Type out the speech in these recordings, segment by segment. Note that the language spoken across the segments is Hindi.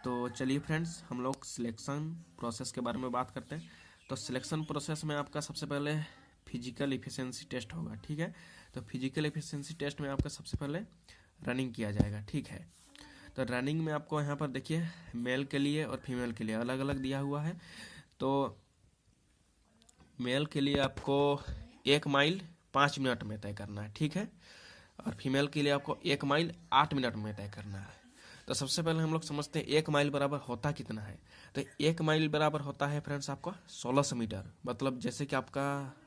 तो चलिए फ्रेंड्स, हम लोग सिलेक्शन प्रोसेस के बारे में बात करते हैं। तो सिलेक्शन प्रोसेस में आपका सबसे पहले फिजिकल एफिशिएंसी टेस्ट होगा, ठीक है। तो फिजिकल एफिशिएंसी टेस्ट में आपका सबसे पहले रनिंग किया जाएगा, ठीक है। तो रनिंग में आपको यहाँ पर देखिए मेल के लिए और फीमेल के लिए अलग अलग दिया हुआ है। तो मेल के लिए आपको 1 माइल 5 मिनट में तय करना है, ठीक है। और फीमेल के लिए आपको 1 माइल 8 मिनट में तय करना है। तो सबसे पहले हम लोग समझते हैं 1 माइल बराबर होता कितना है। तो 1 माइल बराबर होता है फ्रेंड्स आपका 1600 मीटर। मतलब जैसे कि आपका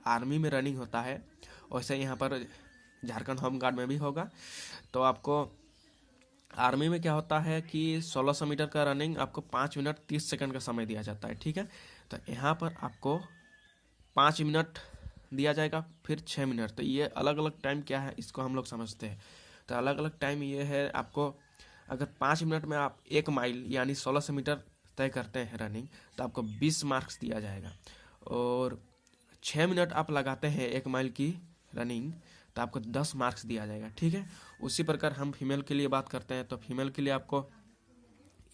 आर्मी में रनिंग होता है वैसे यहाँ पर झारखंड होम गार्ड में भी होगा। तो आपको आर्मी में क्या होता है कि 1600 मीटर का रनिंग आपको 5 मिनट 30 सेकंड का समय दिया जाता है, ठीक है। तो यहाँ पर आपको 5 मिनट दिया जाएगा, फिर 6 मिनट। तो ये अलग अलग टाइम क्या है इसको हम लोग समझते हैं। तो अलग अलग टाइम ये है, आपको अगर 5 मिनट में आप 1 माइल यानी 1600 मीटर तय करते हैं रनिंग, तो आपको 20 मार्क्स दिया जाएगा। और 6 मिनट आप लगाते हैं 1 माइल की रनिंग, तो आपको 10 मार्क्स दिया जाएगा, ठीक है। उसी प्रकार हम फीमेल के लिए बात करते हैं। तो फीमेल के लिए आपको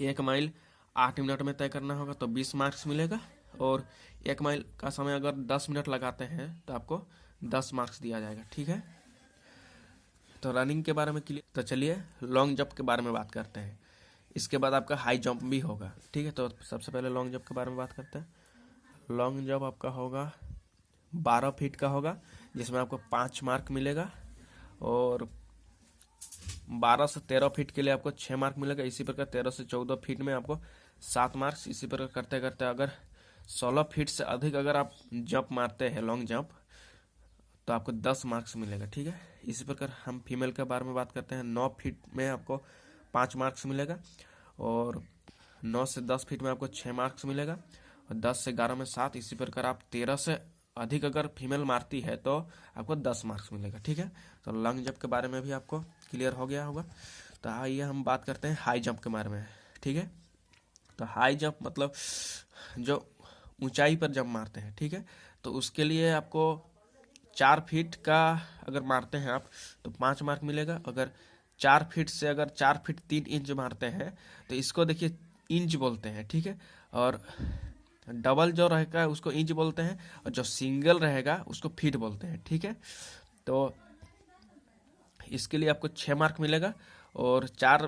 1 माइल 8 मिनट में तय करना होगा, तो 20 मार्क्स मिलेगा। और 1 माइल का समय अगर 10 मिनट लगाते हैं तो आपको 10 मार्क्स दिया जाएगा, ठीक है। तो रनिंग के बारे में क्लियर। तो चलिए लॉन्ग जंप के बारे में बात करते हैं। इसके बाद आपका हाई जंप भी होगा, ठीक है। तो सबसे पहले लॉन्ग जंप के बारे में बात करते हैं। लॉन्ग जंप आपका होगा 12 फीट का होगा, जिसमें आपको 5 मार्क मिलेगा। और 12 से 13 फीट के लिए आपको 6 मार्क मिलेगा। इसी प्रकार 13 से 14 फीट में आपको 7 मार्क्स। इसी प्रकार करते करते अगर 16 फीट से अधिक अगर आप जंप मारते हैं लॉन्ग जंप, तो आपको 10 मार्क्स मिलेगा, ठीक है। इसी प्रकार हम फीमेल के बारे में बात करते हैं। 9 फीट में आपको 5 मार्क्स मिलेगा। और 9 से 10 फीट में आपको 6 मार्क्स मिलेगा। और 10 से 11 में 7। इसी प्रकार आप 13 से अधिक अगर फीमेल मारती है तो आपको 10 मार्क्स मिलेगा, ठीक है। तो लॉन्ग जंप के बारे में भी आपको क्लियर हो गया होगा। तो आइए हम बात करते हैं हाई जंप के बारे में, ठीक है। तो हाई जंप मतलब जो ऊंचाई पर जंप मारते हैं, ठीक है। तो उसके लिए आपको 4 फीट का अगर मारते हैं आप तो 5 मार्क मिलेगा। अगर 4 फीट से अगर 4 फीट 3 इंच मारते हैं तो इसको देखिए इंच बोलते हैं, ठीक है। और डबल जो रहेगा उसको इंच बोलते हैं, और जो सिंगल रहेगा उसको फीट बोलते हैं, ठीक है। तो इसके लिए आपको 6 मार्क मिलेगा। और 4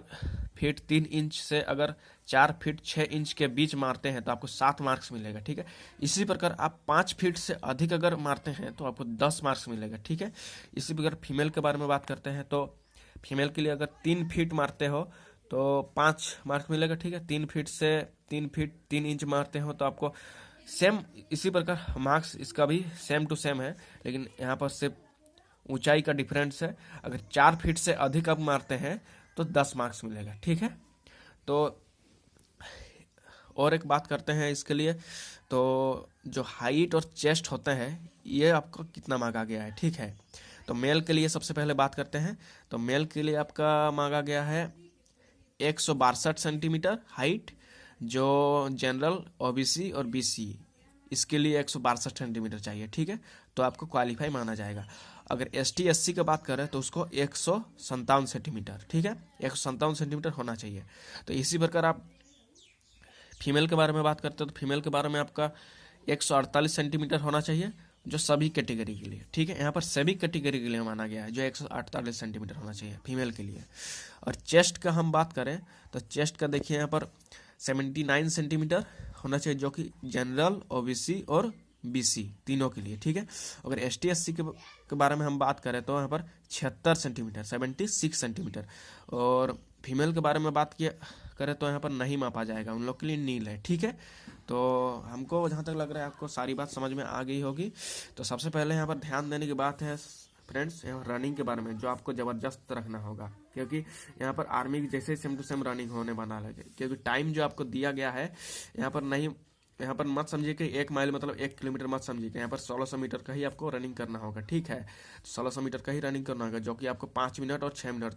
फीट 3 इंच से अगर 4 फीट 6 इंच के बीच मारते हैं तो आपको 7 मार्क्स मिलेगा, ठीक है। इसी प्रकार आप 5 फीट से अधिक अगर मारते हैं तो आपको 10 मार्क्स मिलेगा, ठीक है। इसी प्रकार फीमेल के बारे में बात करते हैं। तो फीमेल के लिए अगर 3 फीट मारते हो तो 5 मार्क मिलेगा, ठीक है। 3 फीट से 3 फीट 3 इंच मारते हो तो आपको सेम इसी प्रकार मार्क्स इसका भी सेम टू सेम है, लेकिन यहाँ पर सिर्फ ऊंचाई का डिफरेंस है। अगर 4 फीट से अधिक आप मारते हैं तो 10 मार्क्स मिलेगा, ठीक है। तो और एक बात करते हैं इसके लिए। तो जो हाइट और चेस्ट होते हैं ये आपको कितना मांगा गया है, ठीक है। तो मेल के लिए सबसे पहले बात करते हैं। तो मेल के लिए आपका मांगा गया है 162 सेंटीमीटर हाइट, जो जनरल ओबीसी और बीसी इसके लिए 162 सेंटीमीटर चाहिए, ठीक है। तो आपको क्वालिफाई माना जाएगा। अगर एसटी एससी की बात करें तो उसको 157 सेंटीमीटर, ठीक है। 157 सेंटीमीटर होना चाहिए। तो इसी प्रकार आप फीमेल के बारे में बात करते हैं। तो फीमेल के बारे में आपका 148 सेंटीमीटर होना चाहिए, जो सभी कैटेगरी के लिए, ठीक है। यहाँ पर सभी कैटेगरी के लिए माना गया है जो 148 सेंटीमीटर होना चाहिए फीमेल के लिए। और चेस्ट का हम बात करें तो चेस्ट का देखिए यहाँ पर 79 सेंटीमीटर होना चाहिए, जो कि जनरल ओबीसी और बीसी तीनों के लिए, ठीक है। अगर एसटी एससी के बारे में हम बात करें तो यहाँ पर 76 सेंटीमीटर 76 सेंटीमीटर। और फीमेल के बारे में बात किया करें तो यहाँ पर नहीं मापा जाएगा, उन लोग के लिए नील है, ठीक है। तो हमको जहाँ तक लग रहा है आपको सारी बात समझ में आ गई होगी। तो सबसे पहले यहाँ पर ध्यान देने की बात है फ्रेंड्स यहाँ रनिंग के बारे में, जो आपको ज़बरदस्त रखना होगा, क्योंकि यहाँ पर आर्मी की जैसे सेम टू सेम रनिंग होने वाला है। क्योंकि टाइम जो आपको दिया गया है यहाँ पर मत समझिए कि 1 माइल मतलब 1 किलोमीटर मत समझिए कि यहाँ पर 1600 मीटर का ही आपको रनिंग करना होगा, ठीक है। 1600 मीटर का ही रनिंग करना होगा, जो कि आपको 5 मिनट और 6 मिनट।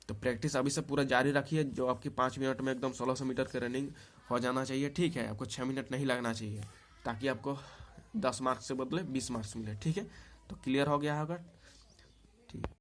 तो प्रैक्टिस अभी से पूरा जारी रखिए, जो आपकी 5 मिनट में एकदम 1600 मीटर की रनिंग हो जाना चाहिए, ठीक है। आपको 6 मिनट नहीं लगना चाहिए, ताकि आपको 10 मार्क्स से बदले 20 मार्क्स मिले, ठीक है। तो क्लियर हो गया होगा, ठीक।